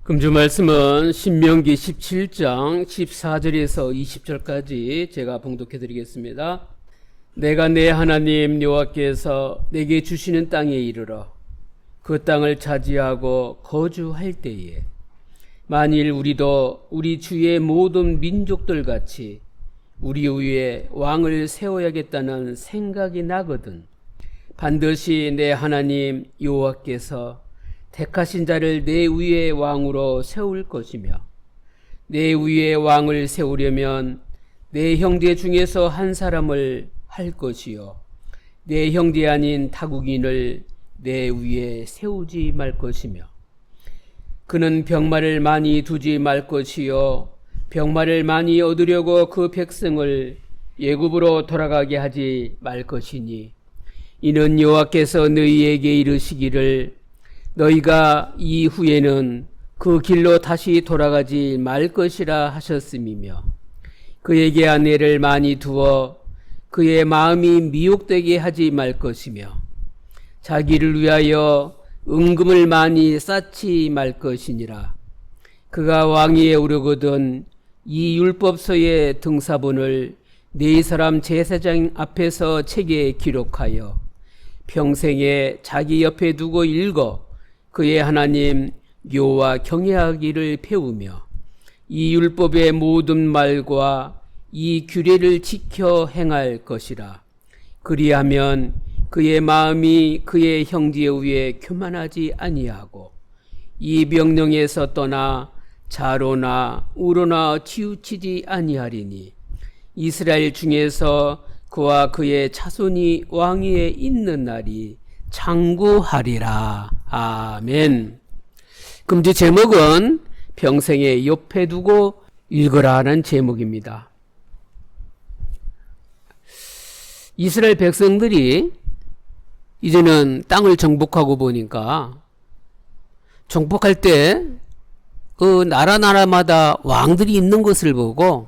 금주 말씀은 신명기 17장 14절에서 20절까지 제가 봉독해 드리겠습니다. 내가 내 하나님 여호와께서 내게 주시는 땅에 이르러 그 땅을 차지하고 거주할 때에 만일 우리도 우리 주의 모든 민족들 같이 우리 위에 왕을 세워야겠다는 생각이 나거든 반드시 내 하나님 여호와께서 택하신 자를 내 위에 왕으로 세울 것이며 내 위에 왕을 세우려면 내 형제 중에서 한 사람을 할 것이요 내 형제 아닌 타국인을 내 위에 세우지 말 것이며 그는 병마를 많이 두지 말 것이요 병마를 많이 얻으려고 그 백성을 애굽으로 돌아가게 하지 말 것이니 이는 여호와께서 너희에게 이르시기를 너희가 이후에는 그 길로 다시 돌아가지 말 것이라 하셨음이며 그에게 아내를 많이 두어 그의 마음이 미혹되게 하지 말 것이며 자기를 위하여 은금을 많이 쌓지 말 것이니라. 그가 왕위에 오르거든 이 율법서의 등사본을 네 사람 제사장 앞에서 책에 기록하여 평생에 자기 옆에 두고 읽어 그의 하나님 여호와 경외하기를 배우며 이 율법의 모든 말과 이 규례를 지켜 행할 것이라. 그리하면 그의 마음이 그의 형제 위에 교만하지 아니하고 이 명령에서 떠나 자로나 우로나 치우치지 아니하리니 이스라엘 중에서 그와 그의 자손이 왕위에 있는 날이 장구하리라. 아멘. 금지 제목은 평생에 옆에 두고 읽으라는 제목입니다. 이스라엘 백성들이 이제는 땅을 정복하고 보니까 정복할 때 그 나라마다 왕들이 있는 것을 보고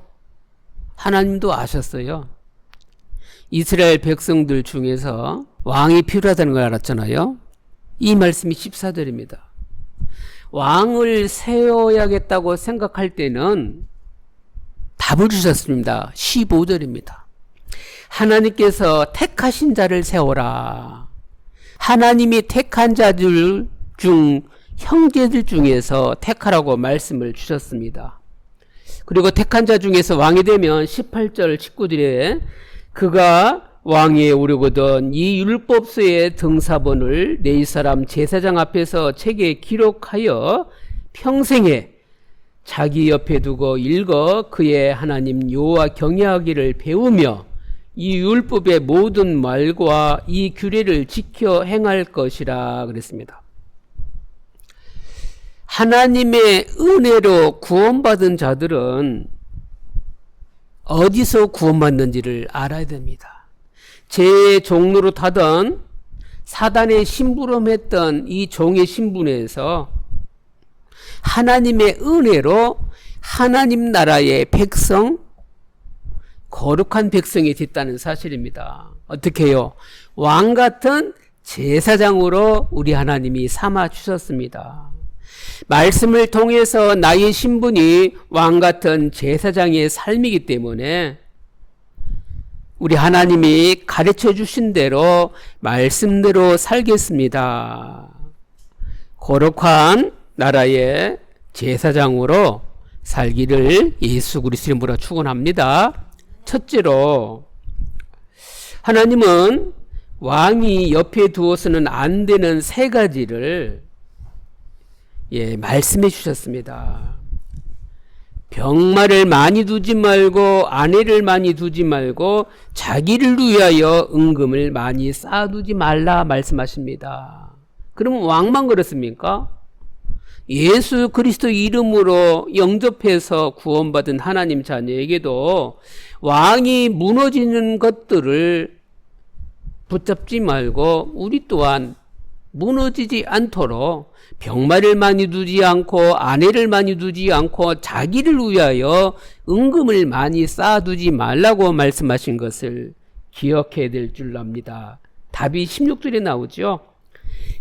하나님도 아셨어요. 이스라엘 백성들 중에서 왕이 필요하다는 걸 알았잖아요. 이 말씀이 14절입니다. 왕을 세워야겠다고 생각할 때는 답을 주셨습니다. 15절입니다. 하나님께서 택하신 자를 세워라. 하나님이 택한 자들 중 형제들 중에서 택하라고 말씀을 주셨습니다. 그리고 택한 자 중에서 왕이 되면 18절 19절에 그가 왕위에 오르거든 이 율법서의 등사본을 네 사람 제사장 앞에서 책에 기록하여 평생에 자기 옆에 두고 읽어 그의 하나님 여호와 경외하기를 배우며 이 율법의 모든 말과 이 규례를 지켜 행할 것이라 그랬습니다. 하나님의 은혜로 구원받은 자들은 어디서 구원받는지를 알아야 됩니다. 제 종로로 타던 사단의 심부름했던 이 종의 신분에서 하나님의 은혜로 하나님 나라의 백성, 거룩한 백성이 됐다는 사실입니다. 어떻게 해요? 왕 같은 제사장으로 우리 하나님이 삼아 주셨습니다. 말씀을 통해서 나의 신분이 왕 같은 제사장의 삶이기 때문에 우리 하나님이 가르쳐 주신 대로 말씀대로 살겠습니다. 거룩한 나라의 제사장으로 살기를 예수 그리스도 이름으로 축원합니다. 첫째로 하나님은 왕이 옆에 두어서는 안 되는 세 가지를 말씀해 주셨습니다. 병마를 많이 두지 말고 아내를 많이 두지 말고 자기를 위하여 은금을 많이 쌓아두지 말라 말씀하십니다. 그러면 왕만 그렇습니까? 예수 그리스도 이름으로 영접해서 구원받은 하나님 자녀에게도 왕이 무너지는 것들을 붙잡지 말고 우리 또한 무너지지 않도록 병마를 많이 두지 않고 아내를 많이 두지 않고 자기를 위하여 은금을 많이 쌓아두지 말라고 말씀하신 것을 기억해야 될 줄 압니다. 답이 16절에 나오죠.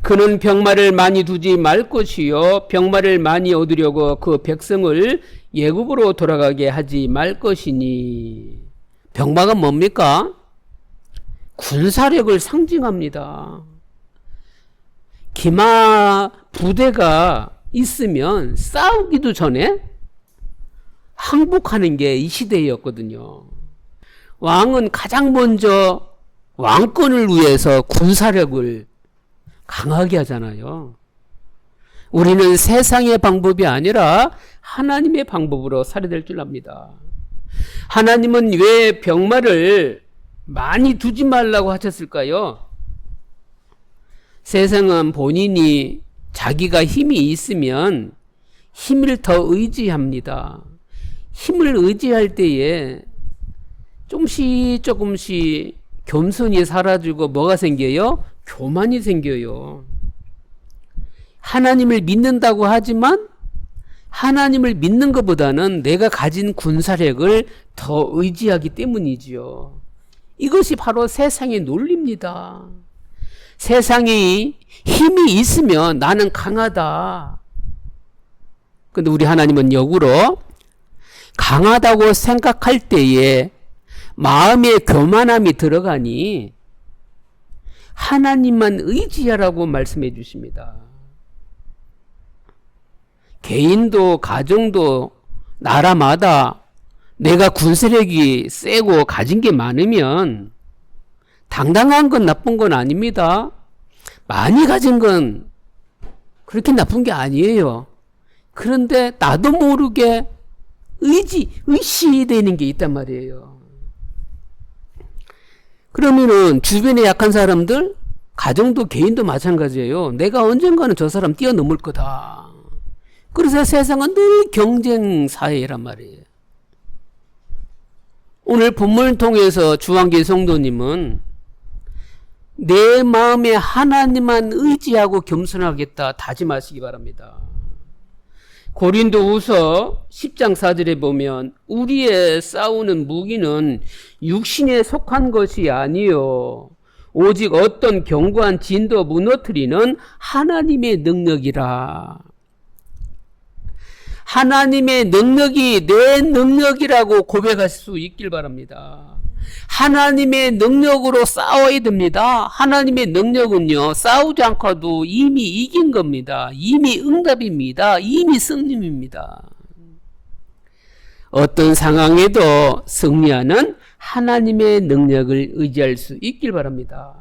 그는 병마를 많이 두지 말 것이요 병마를 많이 얻으려고 그 백성을 애굽으로 돌아가게 하지 말 것이니. 병마가 뭡니까? 군사력을 상징합니다. 기마 부대가 있으면 싸우기도 전에 항복하는 게 이 시대였거든요. 왕은 가장 먼저 왕권을 위해서 군사력을 강하게 하잖아요. 우리는 세상의 방법이 아니라 하나님의 방법으로 살아야 될 줄 압니다. 하나님은 왜 병마를 많이 두지 말라고 하셨을까요? 세상은 본인이 자기가 힘이 있으면 힘을 더 의지합니다. 힘을 의지할 때에 조금씩 겸손이 사라지고 뭐가 생겨요? 교만이 생겨요. 하나님을 믿는다고 하지만 하나님을 믿는 것보다는 내가 가진 군사력을 더 의지하기 때문이지요. 이것이 바로 세상의 논리입니다. 세상이 힘이 있으면 나는 강하다. 근데 우리 하나님은 역으로 강하다고 생각할 때에 마음에 교만함이 들어가니 하나님만 의지하라고 말씀해 주십니다. 개인도 가정도 나라마다 내가 군사력이 세고 가진 게 많으면 당당한 건 나쁜 건 아닙니다. 많이 가진 건 그렇게 나쁜 게 아니에요. 그런데 나도 모르게 의시되는 게 있단 말이에요. 그러면은 주변에 약한 사람들, 가정도 개인도 마찬가지예요. 내가 언젠가는 저 사람 뛰어넘을 거다. 그래서 세상은 늘 경쟁 사회란 말이에요. 오늘 본문을 통해서 주한길 성도님은 내 마음에 하나님만 의지하고 겸손하겠다 다짐하시기 바랍니다. 고린도후서 10장 4절에 보면 우리의 싸우는 무기는 육신에 속한 것이 아니요 오직 어떤 견고한 진도 무너뜨리는 하나님의 능력이라. 하나님의 능력이 내 능력이라고 고백할 수 있길 바랍니다. 하나님의 능력으로 싸워야 됩니다. 하나님의 능력은요, 싸우지 않고도 이미 이긴 겁니다. 이미 응답입니다. 이미 승리입니다. 어떤 상황에도 승리하는 하나님의 능력을 의지할 수 있길 바랍니다.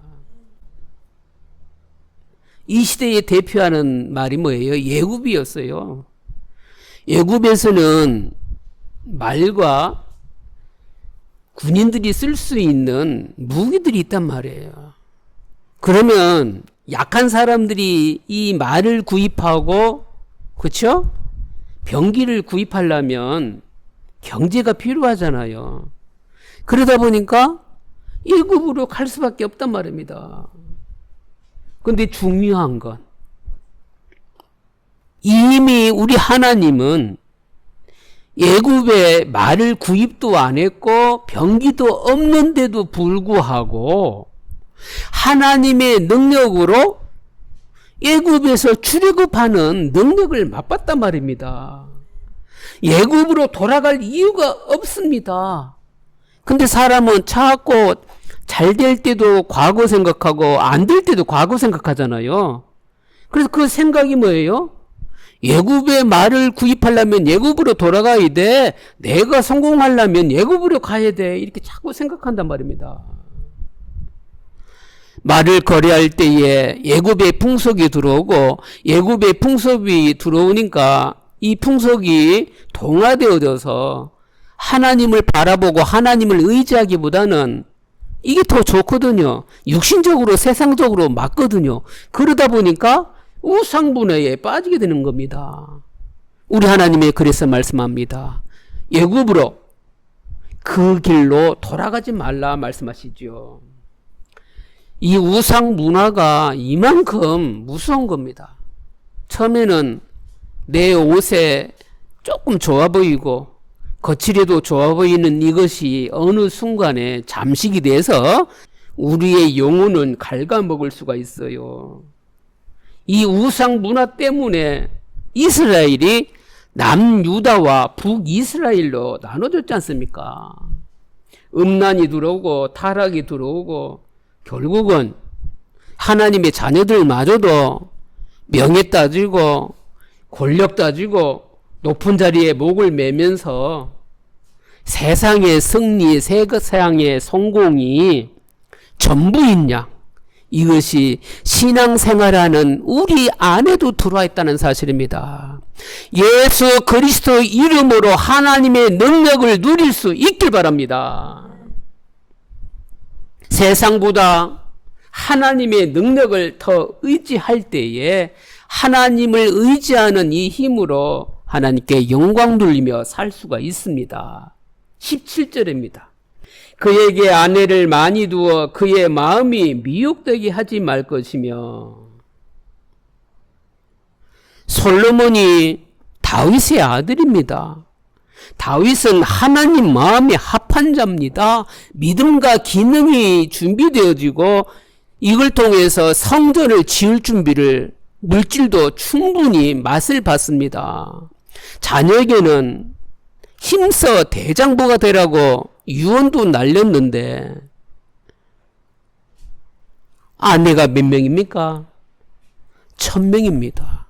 이 시대에 대표하는 말이 뭐예요? 예굽이었어요. 예굽에서는 말과 군인들이 쓸 수 있는 무기들이 있단 말이에요. 그러면 약한 사람들이 이 말을 구입하고, 그렇죠? 병기를 구입하려면 경제가 필요하잖아요. 그러다 보니까 예굽으로 갈 수밖에 없단 말입니다. 그런데 중요한 건 이미 우리 하나님은 예굽에 말을 구입도 안 했고 병기도 없는데도 불구하고 하나님의 능력으로 예굽에서 출애굽하는 능력을 맛봤단 말입니다. 예굽으로 돌아갈 이유가 없습니다. 근데 사람은 자꾸 잘 될 때도 과거 생각하고 안 될 때도 과거 생각하잖아요. 그래서 그 생각이 뭐예요? 예굽의 말을 구입하려면 예굽으로 돌아가야 돼. 내가 성공하려면 예굽으로 가야 돼. 이렇게 자꾸 생각한단 말입니다. 말을 거래할 때에 예굽의 풍속이 들어오고 예굽의 풍속이 들어오니까 이 풍속이 동화되어져서 하나님을 바라보고 하나님을 의지하기보다는 이게 더 좋거든요. 육신적으로 세상적으로 맞거든요. 그러다 보니까 우상분해에 빠지게 되는 겁니다. 우리 하나님이 그래서 말씀합니다. 예굽으로 그 길로 돌아가지 말라 말씀하시죠. 이 우상 문화가 이만큼 무서운 겁니다. 처음에는 내 옷에 조금 좋아 보이고 거칠해도 좋아 보이는 이것이 어느 순간에 잠식이 돼서 우리의 영혼은 갉아먹을 수가 있어요. 이 우상 문화 때문에 이스라엘이 남유다와 북이스라엘로 나눠졌지 않습니까? 음란이 들어오고 타락이 들어오고 결국은 하나님의 자녀들마저도 명예 따지고 권력 따지고 높은 자리에 목을 매면서 세상의 승리, 세상의 성공이 전부인 양, 이것이 신앙생활하는 우리 안에도 들어와 있다는 사실입니다. 예수 그리스도 이름으로 하나님의 능력을 누릴 수 있길 바랍니다. 세상보다 하나님의 능력을 더 의지할 때에 하나님을 의지하는 이 힘으로 하나님께 영광 돌리며 살 수가 있습니다. 17절입니다. 그에게 아내를 많이 두어 그의 마음이 미혹되게 하지 말 것이며. 솔로몬이 다윗의 아들입니다. 다윗은 하나님 마음에 합한 자입니다. 믿음과 기능이 준비되어지고 이걸 통해서 성전을 지을 준비를 물질도 충분히 맛을 봤습니다. 자녀에게는 힘써 대장부가 되라고 유언도 날렸는데 아내가 몇 명입니까? 1000명입니다.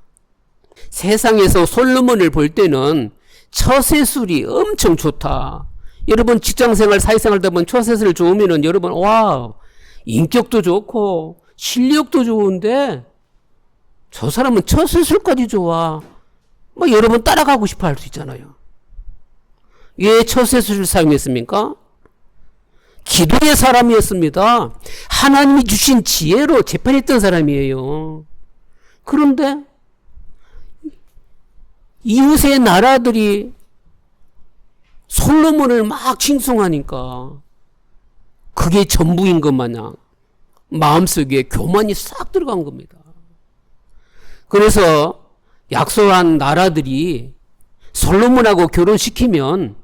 세상에서 솔로몬을 볼 때는 처세술이 엄청 좋다. 여러분 직장생활 사회생활 때 보면 처세술 좋으면은 여러분 와 인격도 좋고 실력도 좋은데 저 사람은 처세술까지 좋아. 뭐 여러분 따라가고 싶어 할 수 있잖아요. 왜 처세술을 사용했습니까? 기도의 사람이었습니다. 하나님이 주신 지혜로 재판했던 사람이에요. 그런데 이웃의 나라들이 솔로몬을 막 칭송하니까 그게 전부인 것 마냥 마음속에 교만이 싹 들어간 겁니다. 그래서 약소한 나라들이 솔로몬하고 결혼시키면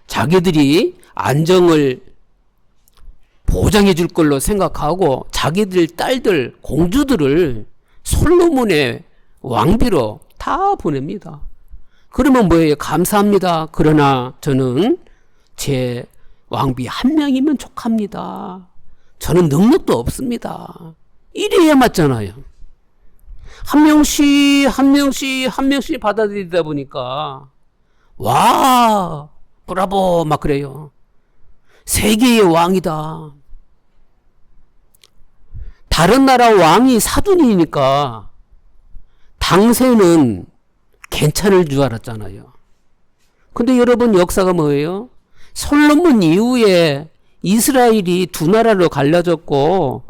자기들이 안정을 보장해 줄 걸로 생각하고 자기들 딸들 공주들을 솔로몬의 왕비로 다 보냅니다. 그러면 뭐예요? 감사합니다. 그러나 저는 제 왕비 한 명이면 족합니다. 저는 능력도 없습니다. 이래야 맞잖아요. 한 명씩 받아들이다 보니까 와 브라보 막 그래요. 세계의 왕이다. 다른 나라 왕이 사돈이니까 당세는 괜찮을 줄 알았잖아요. 근데 여러분 역사가 뭐예요? 솔로몬 이후에 이스라엘이 두 나라로 갈라졌고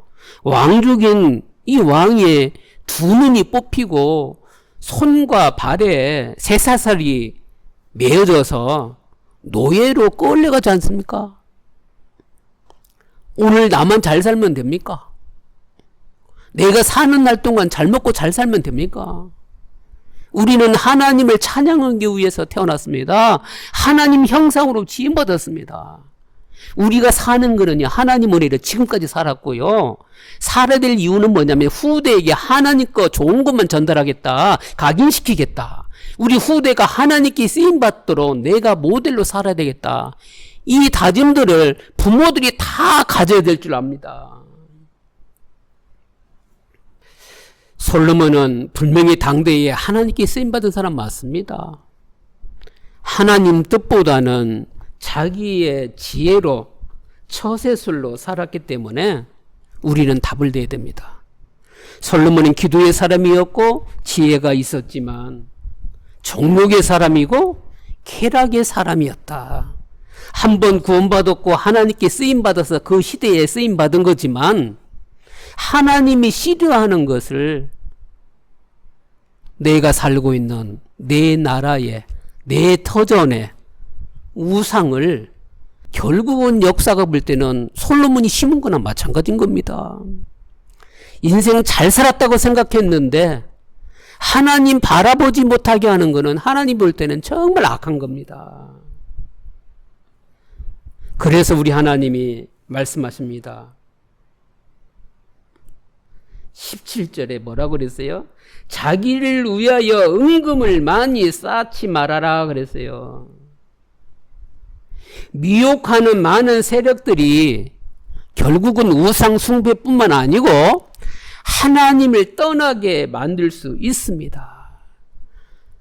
왕족인 이 왕의 두 눈이 뽑히고 손과 발에 쇠사슬이 매어져서 노예로 끌려가지 않습니까? 오늘 나만 잘 살면 됩니까? 내가 사는 날 동안 잘 먹고 잘 살면 됩니까? 우리는 하나님을 찬양하기 위해서 태어났습니다. 하나님 형상으로 지음받았습니다. 우리가 사는 거는요, 하나님 은혜로 지금까지 살았고요. 살아야 될 이유는 뭐냐면 후대에게 하나님 거 좋은 것만 전달하겠다. 각인시키겠다. 우리 후대가 하나님께 쓰임받도록 내가 모델로 살아야 되겠다. 이 다짐들을 부모들이 다 가져야 될 줄 압니다. 솔로몬은 분명히 당대에 하나님께 쓰임받은 사람 맞습니다. 하나님 뜻보다는 자기의 지혜로 처세술로 살았기 때문에 우리는 답을 내야 됩니다. 솔로몬은 기도의 사람이었고 지혜가 있었지만 정욕의 사람이고 쾌락의 사람이었다. 한번 구원받았고 하나님께 쓰임받아서 그 시대에 쓰임받은 거지만 하나님이 싫어하는 것을 내가 살고 있는 내 나라에 내 터전에 우상을 결국은 역사가 볼 때는 솔로몬이 심은 거나 마찬가지인 겁니다. 인생 잘 살았다고 생각했는데 하나님 바라보지 못하게 하는 거는 하나님 볼 때는 정말 악한 겁니다. 그래서 우리 하나님이 말씀하십니다. 17절에 뭐라고 그랬어요? 자기를 위하여 은금을 많이 쌓지 말아라 그랬어요. 미혹하는 많은 세력들이 결국은 우상 숭배뿐만 아니고 하나님을 떠나게 만들 수 있습니다.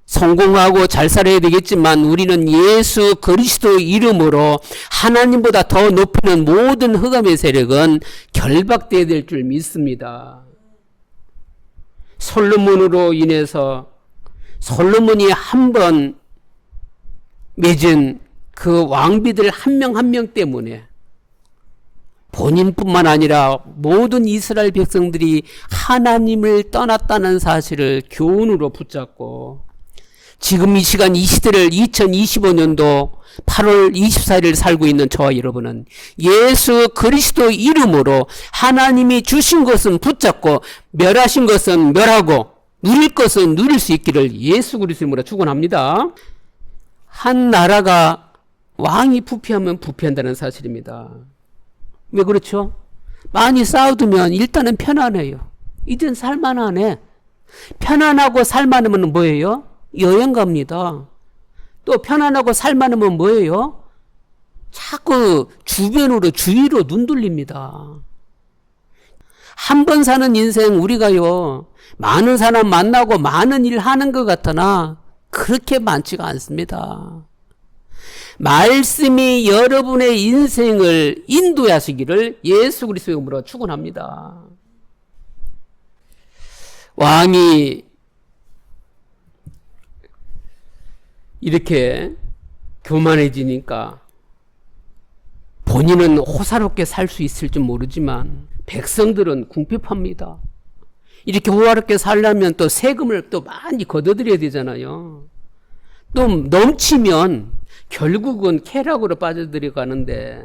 성공하고 잘 살아야 되겠지만 우리는 예수 그리스도 이름으로 하나님보다 더 높이는 모든 흑암의 세력은 결박되어야 될 줄 믿습니다. 솔로몬으로 인해서 솔로몬이 한 번 맺은 그 왕비들 한 명 한 명 때문에 본인뿐만 아니라 모든 이스라엘 백성들이 하나님을 떠났다는 사실을 교훈으로 붙잡고 지금 이 시간 이 시대를 2025년도 8월 24일을 살고 있는 저와 여러분은 예수 그리스도 이름으로 하나님이 주신 것은 붙잡고 멸하신 것은 멸하고 누릴 것은 누릴 수 있기를 예수 그리스도 이름으로 축원합니다. 한 나라가 왕이 부패하면 부패한다는 사실입니다. 왜 그렇죠? 많이 쌓아두면 일단은 편안해요. 이젠 살만하네. 편안하고 살만하면 뭐예요? 여행 갑니다. 또 편안하고 살만하면 뭐예요? 자꾸 주변으로 주위로 눈 돌립니다. 한 번 사는 인생 우리가요 많은 사람 만나고 많은 일 하는 것 같으나 그렇게 많지가 않습니다. 말씀이 여러분의 인생을 인도하시기를 예수 그리스도의 이름으로 축원합니다. 왕이 이렇게 교만해지니까 본인은 호사롭게 살 수 있을지 모르지만 백성들은 궁핍합니다. 이렇게 호화롭게 살려면 또 세금을 또 많이 걷어들여야 되잖아요. 또 넘치면 결국은 쾌락으로 빠져들어가는데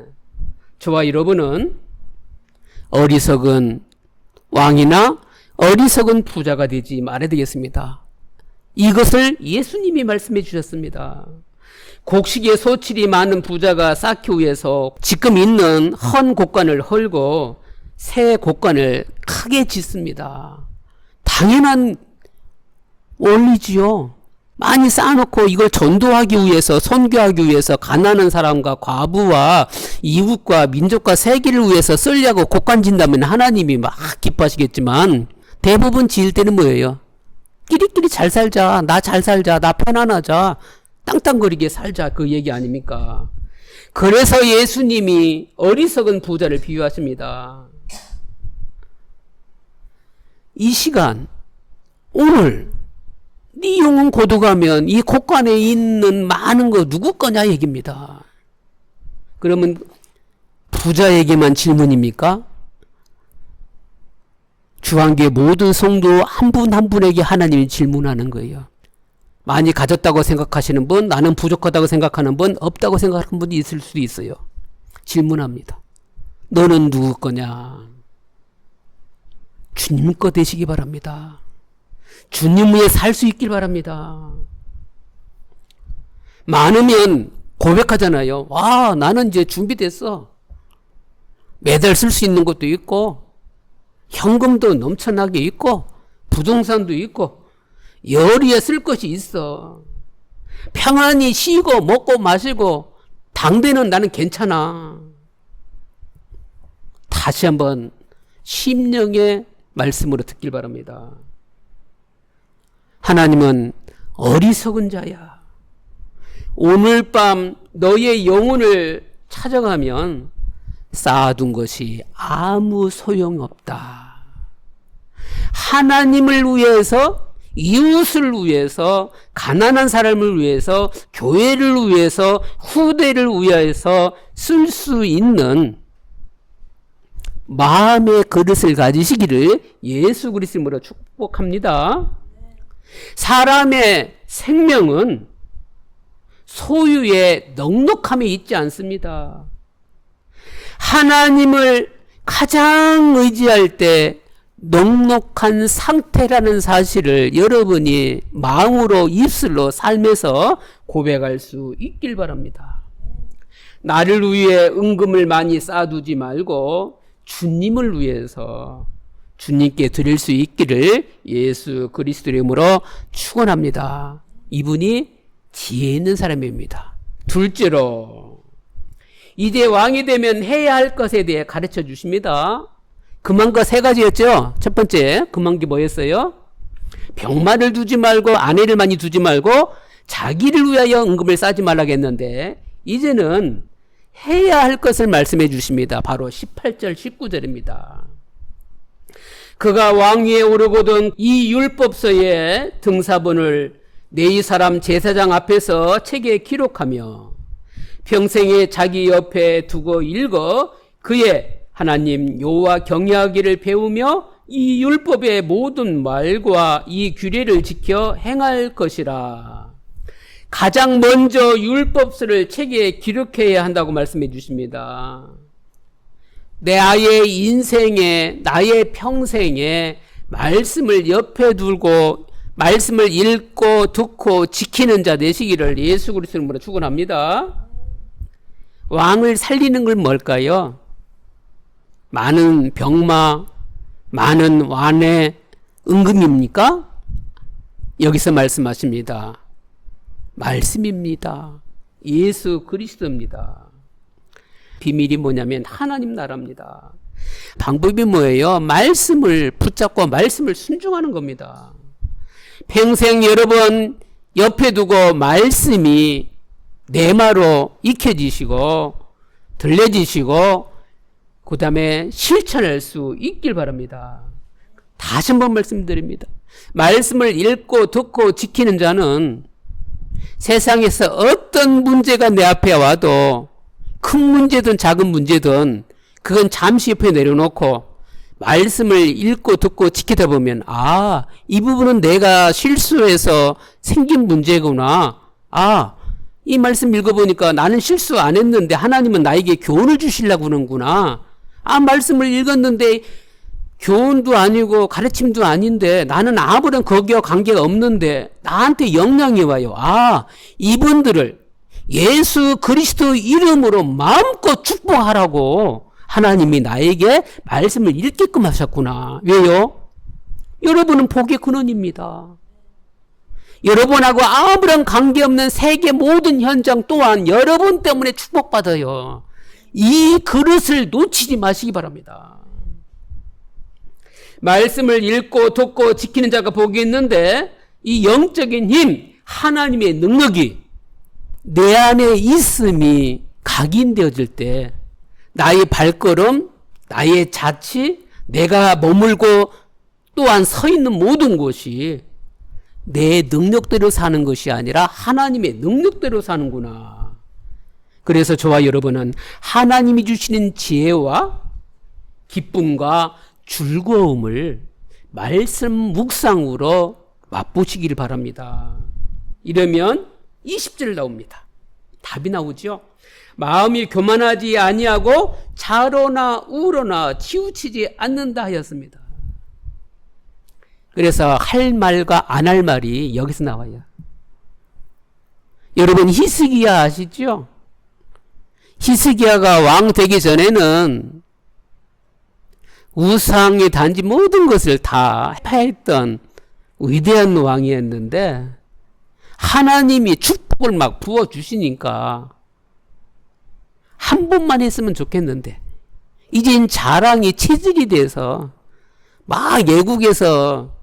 저와 여러분은 어리석은 왕이나 어리석은 부자가 되지 말아야 되겠습니다. 이것을 예수님이 말씀해 주셨습니다. 곡식에 소출이 많은 부자가 쌓기 위해서 지금 있는 헌 곡간을 헐고 새 곡간을 크게 짓습니다. 당연한 원리지요. 많이 쌓아놓고 이걸 전도하기 위해서 선교하기 위해서 가난한 사람과 과부와 이웃과 민족과 세계를 위해서 쓰려고 곡간 진다면 하나님이 막 기뻐하시겠지만 대부분 지을 때는 뭐예요? 끼리끼리 잘 살자, 나 잘 살자, 나 편안하자, 땅땅거리게 살자 그 얘기 아닙니까? 그래서 예수님이 어리석은 부자를 비유하십니다. 이 시간 오늘 네 영혼 고독하면 이 곡간에 있는 많은 거 누구 거냐 얘기입니다. 그러면 부자에게만 질문입니까? 주한교회 모든 성도 한 분 한 분에게 하나님이 질문하는 거예요. 많이 가졌다고 생각하시는 분, 나는 부족하다고 생각하는 분, 없다고 생각하는 분이 있을 수도 있어요. 질문합니다. 너는 누구 거냐? 주님 거 되시기 바랍니다. 주님 위에 살 수 있길 바랍니다. 많으면 고백하잖아요. 와, 나는 이제 준비됐어. 매달 쓸 수 있는 것도 있고 현금도 넘쳐나게 있고 부동산도 있고 여리에 쓸 것이 있어. 평안히 쉬고 먹고 마시고 당대는 나는 괜찮아. 다시 한번 심령의 말씀으로 듣길 바랍니다. 하나님은 어리석은 자야. 오늘 밤 너의 영혼을 찾아가면 쌓아둔 것이 아무 소용없다. 하나님을 위해서, 이웃을 위해서, 가난한 사람을 위해서, 교회를 위해서, 후대를 위해서 쓸 수 있는 마음의 그릇을 가지시기를 예수 그리스도 이름으로 축복합니다. 사람의 생명은 소유의 넉넉함에 있지 않습니다. 하나님을 가장 의지할 때 넉넉한 상태라는 사실을 여러분이 마음으로 입술로 삶에서 고백할 수 있길 바랍니다. 나를 위해 은금을 많이 쌓아두지 말고 주님을 위해서 주님께 드릴 수 있기를 예수 그리스도 이름으로 축원합니다. 이분이 지혜 있는 사람입니다. 둘째로, 이제 왕이 되면 해야 할 것에 대해 가르쳐 주십니다. 금한 거 세 가지였죠. 첫 번째 금한 게 뭐였어요? 병마를 두지 말고 아내를 많이 두지 말고 자기를 위하여 은금을 싸지 말라고 했는데, 이제는 해야 할 것을 말씀해 주십니다. 바로 18절 19절입니다. 그가 왕위에 오르거든 이 율법서의 등사본을 네 사람 제사장 앞에서 책에 기록하며 평생에 자기 옆에 두고 읽어 그의 하나님 여호와 경외하기를 배우며 이 율법의 모든 말과 이 규례를 지켜 행할 것이라. 가장 먼저 율법서를 책에 기록해야 한다고 말씀해 주십니다. 나의 인생에, 나의 평생에 말씀을 옆에 두고 말씀을 읽고 듣고 지키는 자 되시기를 예수 그리스도 이름으로 축원합니다. 왕을 살리는 건 뭘까요? 많은 병마, 많은 완의 은금입니까? 여기서 말씀하십니다. 말씀입니다. 예수 그리스도입니다. 비밀이 뭐냐면 하나님 나라입니다. 방법이 뭐예요? 말씀을 붙잡고 말씀을 순종하는 겁니다. 평생 여러분 옆에 두고 말씀이 내 마로 익혀지시고 들려지시고 그 다음에 실천할 수 있길 바랍니다. 다시 한번 말씀드립니다. 말씀을 읽고 듣고 지키는 자는 세상에서 어떤 문제가 내 앞에 와도 큰 문제든 작은 문제든 그건 잠시 옆에 내려놓고 말씀을 읽고 듣고 지키다 보면, 아, 이 부분은 내가 실수해서 생긴 문제구나. 아, 이 말씀 읽어보니까 나는 실수 안 했는데 하나님은 나에게 교훈을 주시려고 하는구나. 아, 말씀을 읽었는데 교훈도 아니고 가르침도 아닌데 나는 아무런 거기와 관계가 없는데 나한테 영향이 와요. 아, 이분들을 예수 그리스도 이름으로 마음껏 축복하라고 하나님이 나에게 말씀을 읽게끔 하셨구나. 왜요? 여러분은 복의 근원입니다. 여러분하고 아무런 관계없는 세계 모든 현장 또한 여러분 때문에 축복받아요. 이 그릇을 놓치지 마시기 바랍니다. 말씀을 읽고 듣고 지키는 자가 복이 있는데, 이 영적인 힘, 하나님의 능력이 내 안에 있음이 각인되어질 때 나의 발걸음, 나의 자치, 내가 머물고 또한 서 있는 모든 곳이 내 능력대로 사는 것이 아니라 하나님의 능력대로 사는구나. 그래서 저와 여러분은 하나님이 주시는 지혜와 기쁨과 즐거움을 말씀 묵상으로 맛보시기를 바랍니다. 이러면 20절 나옵니다. 답이 나오죠. 마음이 교만하지 아니하고 좌로나 우로나 치우치지 않는다 하였습니다. 그래서 할 말과 안 할 말이 여기서 나와요. 여러분 히스기야 아시죠? 히스기야가 왕 되기 전에는 우상의 단지 모든 것을 다 패했던 위대한 왕이었는데 하나님이 축복을 막 부어주시니까 한 번만 했으면 좋겠는데 이젠 자랑이 체질이 돼서 막 외국에서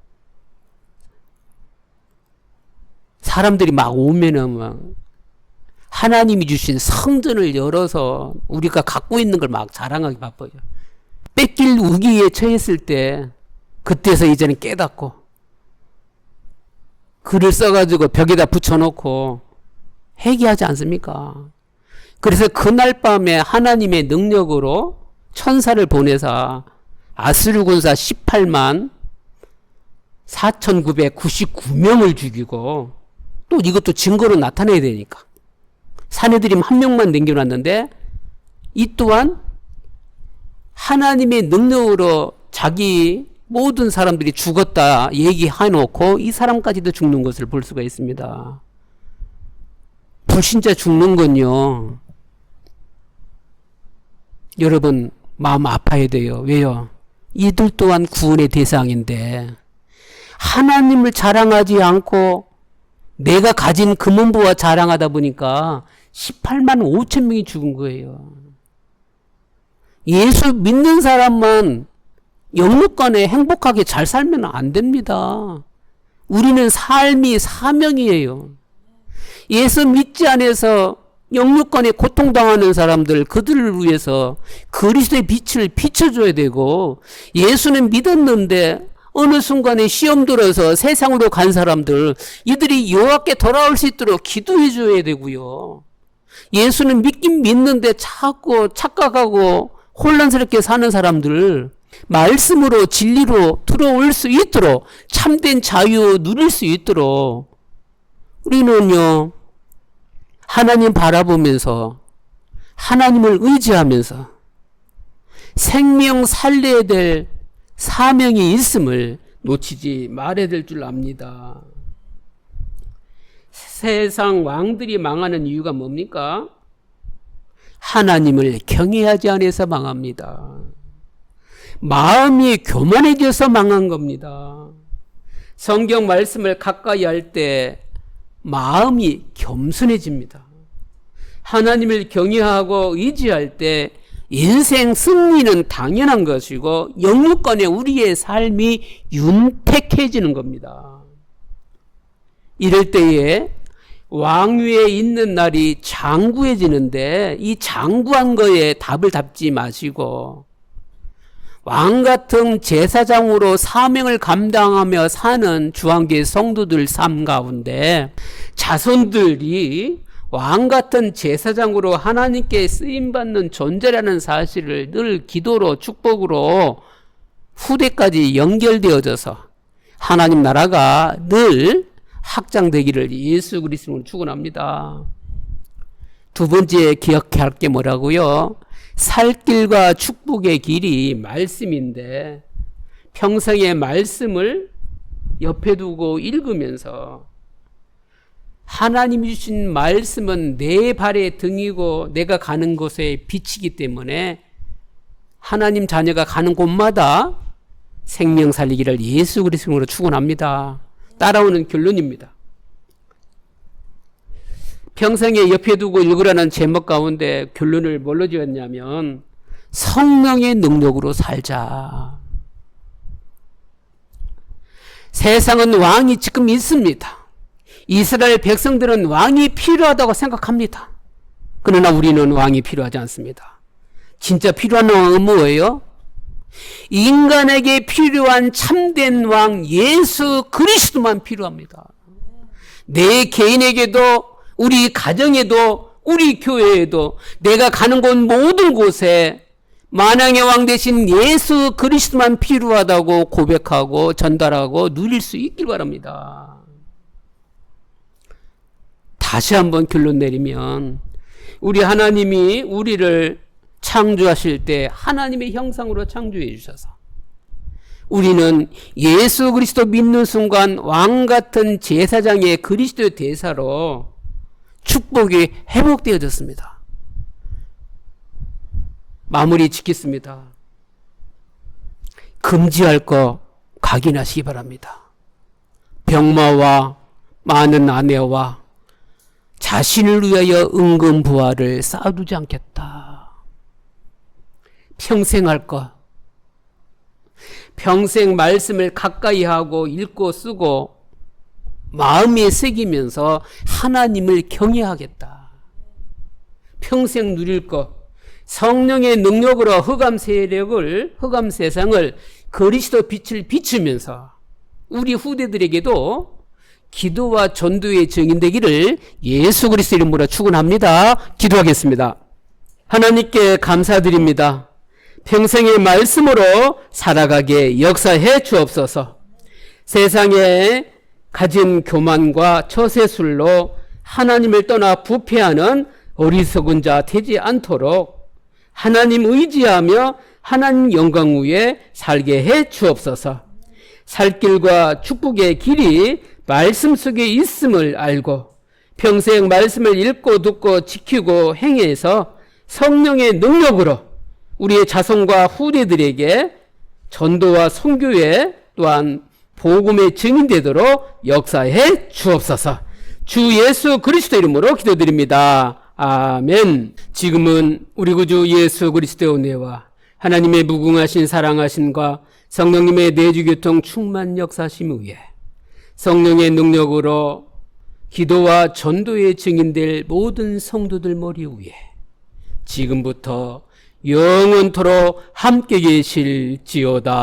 사람들이 막 오면은 막 하나님이 주신 성전을 열어서 우리가 갖고 있는 걸 막 자랑하기 바빠요. 뺏길 위기에 처했을 때 그때서 이제는 깨닫고 글을 써가지고 벽에다 붙여놓고 회개하지 않습니까? 그래서 그날 밤에 하나님의 능력으로 천사를 보내사 아스르 군사 18만 4,999명을 죽이고 또 이것도 증거로 나타내야 되니까 사내들이 한 명만 남겨놨는데 이 또한 하나님의 능력으로 자기 모든 사람들이 죽었다 얘기해놓고 이 사람까지도 죽는 것을 볼 수가 있습니다. 불신자 죽는 건요, 여러분 마음 아파야 돼요. 왜요? 이들 또한 구원의 대상인데 하나님을 자랑하지 않고 내가 가진 금은부와 자랑하다 보니까 18만 5천 명이 죽은 거예요. 예수 믿는 사람만 영육간에 행복하게 잘 살면 안 됩니다. 우리는 삶이 사명이에요. 예수 믿지 않아서 영육간에 고통당하는 사람들, 그들을 위해서 그리스도의 빛을 비춰줘야 되고, 예수는 믿었는데 어느 순간에 시험 들어서 세상으로 간 사람들, 이들이 여호와께 돌아올 수 있도록 기도해 줘야 되고요. 예수는 믿긴 믿는데 자꾸 착각하고 혼란스럽게 사는 사람들, 말씀으로 진리로 들어올 수 있도록, 참된 자유 누릴 수 있도록 우리는요, 하나님 바라보면서 하나님을 의지하면서 생명 살려야 될 사명이 있음을 놓치지 말아야 될 줄 압니다. 세상 왕들이 망하는 이유가 뭡니까? 하나님을 경외하지 않아서 망합니다. 마음이 교만해져서 망한 겁니다. 성경 말씀을 가까이 할 때 마음이 겸손해집니다. 하나님을 경외하고 의지할 때 인생 승리는 당연한 것이고 영육간에 우리의 삶이 윤택해지는 겁니다. 이럴 때에 왕위에 있는 날이 장구해지는데, 이 장구한 거에 답을 답지 마시고 왕 같은 제사장으로 사명을 감당하며 사는 주한교회 성도들 삶 가운데 자손들이 왕 같은 제사장으로 하나님께 쓰임받는 존재라는 사실을 늘 기도로 축복으로 후대까지 연결되어져서 하나님 나라가 늘 확장되기를 예수 그리스도로 축원합니다. 두 번째 기억해야 할 게 뭐라고요? 살 길과 축복의 길이 말씀인데, 평생의 말씀을 옆에 두고 읽으면서 하나님이 주신 말씀은 내 발의 등이고 내가 가는 곳에 빛이기 때문에 하나님 자녀가 가는 곳마다 생명 살리기를 예수 그리스도로 축원합니다. 따라오는 결론입니다. 평생에 옆에 두고 읽으라는 제목 가운데 결론을 뭘로 지었냐면 성령의 능력으로 살자. 세상은 왕이 지금 있습니다. 이스라엘 백성들은 왕이 필요하다고 생각합니다. 그러나 우리는 왕이 필요하지 않습니다. 진짜 필요한 왕은 뭐예요? 인간에게 필요한 참된 왕 예수 그리스도만 필요합니다. 내 개인에게도, 우리 가정에도, 우리 교회에도, 내가 가는 곳 모든 곳에 만왕의 왕 대신 예수 그리스도만 필요하다고 고백하고 전달하고 누릴 수 있길 바랍니다. 다시 한번 결론 내리면, 우리 하나님이 우리를 창조하실 때 하나님의 형상으로 창조해 주셔서 우리는 예수 그리스도 믿는 순간 왕 같은 제사장의 그리스도의 대사로 축복이 회복되어졌습니다. 마무리 짓겠습니다. 금지할 거 각인하시기 바랍니다. 병마와 많은 아내와 자신을 위하여 은근부화를 쌓아두지 않겠다. 평생 할 것, 평생 말씀을 가까이 하고 읽고 쓰고 마음에 새기면서 하나님을 경외하겠다. 평생 누릴 것, 성령의 능력으로 흑암 세력을, 흑암 세상을 그리스도 빛을 비추면서 우리 후대들에게도 기도와 전도의 증인되기를 예수 그리스도 이름으로 축원합니다. 기도하겠습니다. 하나님께 감사드립니다. 평생의 말씀으로 살아가게 역사해 주옵소서. 세상에 가진 교만과 처세술로 하나님을 떠나 부패하는 어리석은 자 되지 않도록 하나님 의지하며 하나님 영광 위에 살게 해 주옵소서. 살 길과 축복의 길이 말씀 속에 있음을 알고 평생 말씀을 읽고 듣고 지키고 행해서 성령의 능력으로 우리의 자손과 후대들에게 전도와 선교에 또한 복음의 증인되도록 역사해 주옵소서. 주 예수 그리스도 이름으로 기도드립니다. 아멘. 지금은 우리 구주 예수 그리스도의 은혜와 하나님의 무궁하신 사랑하심과 성령님의 내주교통 충만 역사심 위에 성령의 능력으로 기도와 전도의 증인될 모든 성도들 머리 위에 지금부터 영원토록 함께 계실지어다.